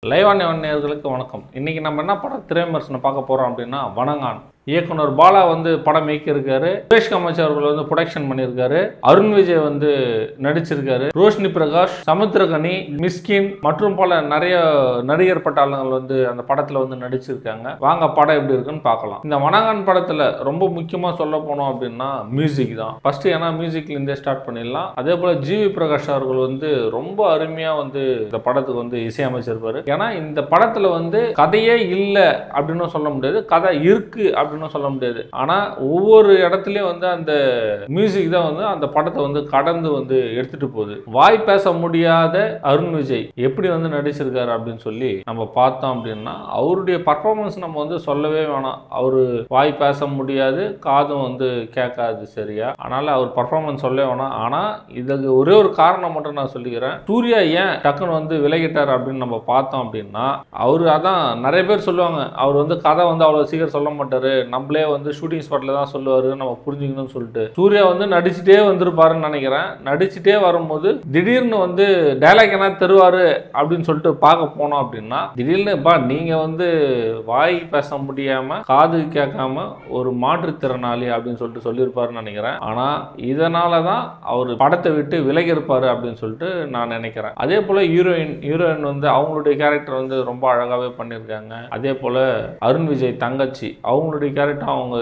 Live on நேயர்களுக்கு வணக்கம். இன்னைக்கு நம்ம என்ன படம் திரைவிமர்சனம் பார்க்க போறோம் அப்படின்னா வணங்கான். இயக்குனர் பாலா வந்து படம் இயக்கியிருக்காரு. சுரேஷ் கமாச்சி அவர்கள் வந்து ப்ரொடக்ஷன் பண்ணியிருக்காரு. அருண் விஜய் வந்து நடிச்சிருக்காரு. ரோஷினி பிரகாஷ், சமுத்திரகனி, மிஸ்கின் மற்றும் பல நிறைய நடிகர் பட்டாளங்கள் வந்து அந்த படத்துல வந்து நடிச்சிருக்காங்க. வாங்க படம் எப்படி இருக்குன்னு பார்க்கலாம். இந்த வணங்கான் படத்துல ரொம்ப முக்கியமா சொல்ல போனோம் அப்படின்னா மியூசிக் தான். ஃபர்ஸ்ட் ஏன்னா மியூசிக்ல இருந்தே ஸ்டார்ட் பண்ணிடலாம். அதே போல ஜிவி பிரகாஷ் அவர்கள் வந்து ரொம்ப அருமையா வந்து இந்த படத்துக்கு வந்து இசையமைச்சிருப்பாரு. ஏன்னா இந்த படத்துல வந்து கதையே இல்லை அப்படின்னு சொல்ல முடியாது, கதை இருக்கு அப்படின்னு சொல்ல முடியாது. ஆனா ஒவ்வொரு இடத்துலயும் வந்து அந்த மியூசிக் தான் வந்து அந்த படத்தை வந்து கடந்து வந்து எடுத்துட்டு போகுது. வாய் பேச முடியாத அருண் விஜய் எப்படி வந்து நடிச்சிருக்காரு அப்படின்னு சொல்லி நம்ம பார்த்தோம் அப்படின்னா அவருடைய பர்ஃபார்மன்ஸ் நம்ம வந்து சொல்லவே வேணாம். அவரு வாய் பேச முடியாது, காதும் வந்து கேட்காது சரியா. அதனால அவர் பர்ஃபார்மன்ஸ் சொல்லவே வேணாம். ஆனா இதுக்கு ஒரே ஒரு காரணம் மட்டும் நான் சொல்லிக்கிறேன். சூர்யா ஏன் டக்குன்னு வந்து விலகிட்டார் அப்படின்னு நம்ம பார்த்தோம் அப்படின்னா அவரு அதான் நிறைய பேர் சொல்லுவாங்க அவர் வந்து கதை வந்து அவ்வளவு சீக்கிரம் சொல்ல மாட்டாரு, நம்மளே வந்து ஷூட்டிங் ஸ்பாட்ல தான் சொல்லுவாரு, நம்ம புரிஞ்சுக்கணும்னு சொல்லிட்டு சூர்யா வந்து நடிச்சுட்டே வந்திருப்பாருன்னு நினைக்கிறேன். நடிச்சுட்டே வரும்போது திடீர்னு வந்து டைலாக் என்ன தருவாரு அப்படின்னு சொல்லிட்டு பார்க்க போனோம் அப்படின்னா திடீர்னு நீங்க வந்து வாய் பேச முடியாம காது கேட்காம ஒரு மாற்றுத்திறனாளி அப்படின்னு சொல்லிட்டு சொல்லியிருப்பாருன்னு நினைக்கிறேன். ஆனா இதனாலதான் அவர் படத்தை விட்டு விலகி இருப்பாரு அப்படின்னு சொல்லிட்டு நான் நினைக்கிறேன். அதே போல ஹீரோயின் வந்து அவங்களுடைய கேரக்டர் வந்து ரொம்ப அழகாவே பண்ணியிருக்காங்க. அதே போல அருண் விஜய் தங்கச்சி அவங்களுடைய கேரக்டர் அவங்க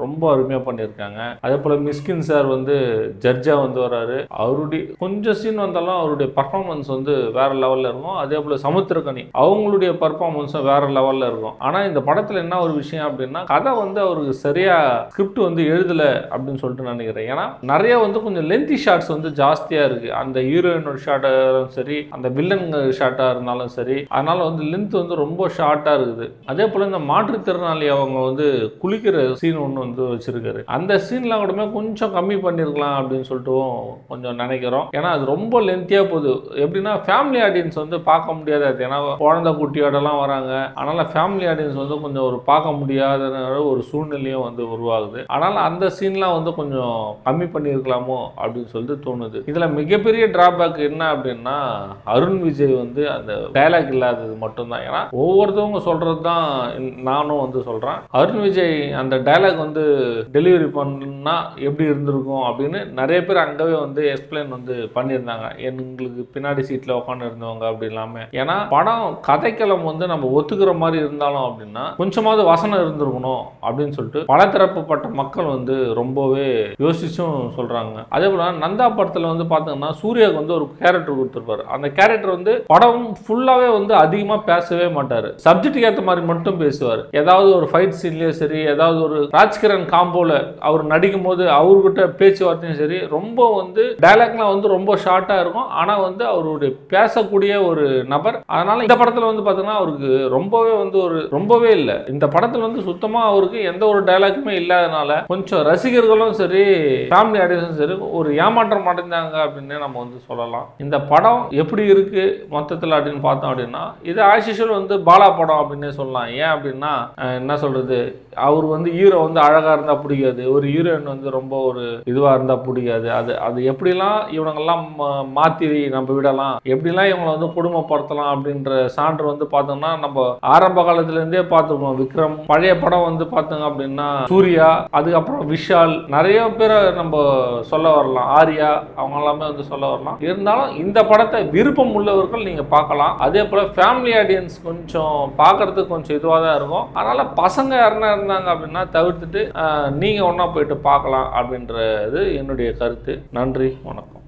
ரொம்ப அருமையா பண்ணியிருக்காங்க. அதே போல மிஸ்கின் சார் வந்து ஜட்ஜா வந்து வராரு. அவருடைய கொஞ்சம் சீன் வந்தாலும் அவருடைய பர்ஃபார்மன்ஸ் வந்து வேற லெவல்ல இருக்கும். அதே போல சமுத்திரகனி அவங்களுடைய பர்ஃபார்மன்ஸும் வேற லெவல்ல இருக்கும். ஆனா இந்த படத்துல என்ன ஒரு விஷயம் அப்படின்னா கதை வந்து அவருக்கு சரியா ஸ்கிரிப்ட் வந்து எழுதல அப்படின்னு சொல்லிட்டு நினைக்கிறேன். ஏன்னா நிறைய வந்து கொஞ்சம் லென்த்தி ஷாட்ஸ் வந்து ஜாஸ்தியா இருக்கு. அந்த ஹீரோயினோட ஷாட்டாலும் சரி, அந்த வில்லன் ஷாட்டா இருந்தாலும் சரி, அதனால வந்து லென்த் வந்து ரொம்ப ஷார்ட்டா இருக்குது. அதே போல இந்த மாற்றுத்திறனாளி அவங்க வந்து குளிக்கிற சீன் ஒன்று வந்து வச்சிருக்காரு. அந்த சீன்லாம் கூட கொஞ்சம் கம்மி பண்ணிருக்கலாம் அப்படின்னு சொல்லிட்டு கொஞ்சம் நினைக்கிறோம். ஏன்னா அது ரொம்ப லென்த்தியா போகுது. எப்படின்னா ஃபேமிலி ஆடியன்ஸ் வந்து பார்க்க முடியாது. ஏன்னா குழந்தை குட்டியோடலாம் வராங்க. அதனால ஃபேமிலி ஆடியன்ஸ் வந்து கொஞ்சம் ஒரு பார்க்க முடியாத ஒரு சூழ்நிலையும் வந்து உருவாகுது. அதனால அந்த சீன்லாம் வந்து கொஞ்சம் கம்மி பண்ணியிருக்கலாமோ அப்படின்னு சொல்லிட்டு தோணுது. இதுல மிகப்பெரிய டிராபேக் என்ன அப்படின்னா அருண் விஜய் வந்து அந்த டைலாக் இல்லாதது மட்டும்தான். ஏன்னா ஒவ்வொருத்தவங்க சொல்றது தான் நானும் வந்து சொல்றேன். அருண் விஜய் அந்த டைலாக் வந்து டெலிவரி பண்ணா எப்படி இருந்திருக்கும் அப்படின்னு நிறைய பேர் அங்கவே வந்து எக்ஸ்பிளைன் வந்து பண்ணியிருந்தாங்க. எங்களுக்கு பின்னாடி சீட்ல உட்காந்து இருந்தவங்க அப்படி இல்லாம. ஏன்னா படம் கதைக்களம் வந்து நம்ம ஒத்துக்கிற மாதிரி இருந்தாலும் அப்படின்னா கொஞ்சமாவது வசனம் இருந்திருக்கணும் அப்படின்னு சொல்லிட்டு பல தரப்புப்பட்ட மக்கள் வந்து ரொம்பவே யோசிச்சும் சொல்றாங்க. அதே போல நந்தா படத்துல வந்து பாத்தீங்கன்னா சூர்யாவுக்கு வந்து ஒரு கேரக்டர் கொடுத்திருப்பாரு. அந்த கேரக்டர் வந்து படம் ஃபுல்லாவே வந்து அதிகமா பேசவே மாட்டாரு. சப்ஜெக்டுக்கு ஏற்ற மாதிரி மட்டும் பேசுவார். ஏதாவது ஒரு ஃபைட் சீன்லயே சரி, ஏதாவது ஒரு ராஜ்கிரண் காம்போல அவர் நடிக்கும் போது அவர்கிட்ட பேச்சுவார்த்தையும் சரி, ரொம்ப வந்து டைலாக்லாம் வந்து ரொம்ப ஷார்ட்டா இருக்கும். ஆனா வந்து அவருடைய பேசக்கூடிய ஒரு நபர். அதனால இந்த படத்துல வந்து பாத்தீங்கன்னா அவருக்கு ரொம்பவே இல்லை. இந்த படத்துல வந்து சுத்தமா அவருக்கு எந்த ஒரு டைலாக்குமே இல்லாதனால கொஞ்சம் ரசிகர்களும் சரி, ஃபேமிலி ஆடியன்ஸும் சரி ஒரு ஏமாற்றம் அடைந்தாங்க அப்படின்னு நம்ம வந்து சொல்லலாம். இந்த படம் எப்படி இருக்கு மொத்தத்தில் அப்படின்னு பார்த்தோம் அப்படின்னா இது ஆஷிஷுவல் வந்து பாலா படம் அப்படின்னு சொல்லலாம். ஏன் அப்படின்னா என்ன சொல்றது, அவர் வந்து ஹீரோ வந்து அழகா இருந்தா பிடிக்காது, ஒரு ஹீரோயின் வந்து ரொம்ப ஒரு இதுவா இருந்தா பிடிக்காது. அது எப்படிலாம் இவனங்கெல்லாம் மாத்தி நம்ம விடலாம், எப்படிலாம் இவங்களை வந்து குடும்பப்படுத்தலாம் அப்படின்ற சான்று வந்து பார்த்தோம்னா நம்ம ஆரம்ப காலத்துல இருந்தே பார்த்துருக்கோம். விக்ரம் பழைய படம் வந்து பார்த்தோங்க அப்படின்னா சூர்யா, அதுக்கப்புறம் விஷால், நிறைய பேரை நம்ம சொல்ல வரலாம், ஆர்யா அவங்க எல்லாமே வந்து சொல்ல வரலாம். இருந்தாலும் இந்த படத்தை விருப்பம் உள்ளவர்கள் நீங்க பார்க்கலாம். அதே போல ஃபேமிலி ஆடியன்ஸ் கொஞ்சம் பார்க்கறதுக்கு கொஞ்சம் இதுவாக தான் இருக்கும். அதனால பசங்க யாருன்னா இருந்தாங்க அப்படின்னா தவிர்த்துட்டு நீங்க ஒன்னா போயிட்டு பார்க்கலாம் அப்படின்றது என்னுடைய கருத்து. நன்றி, வணக்கம்.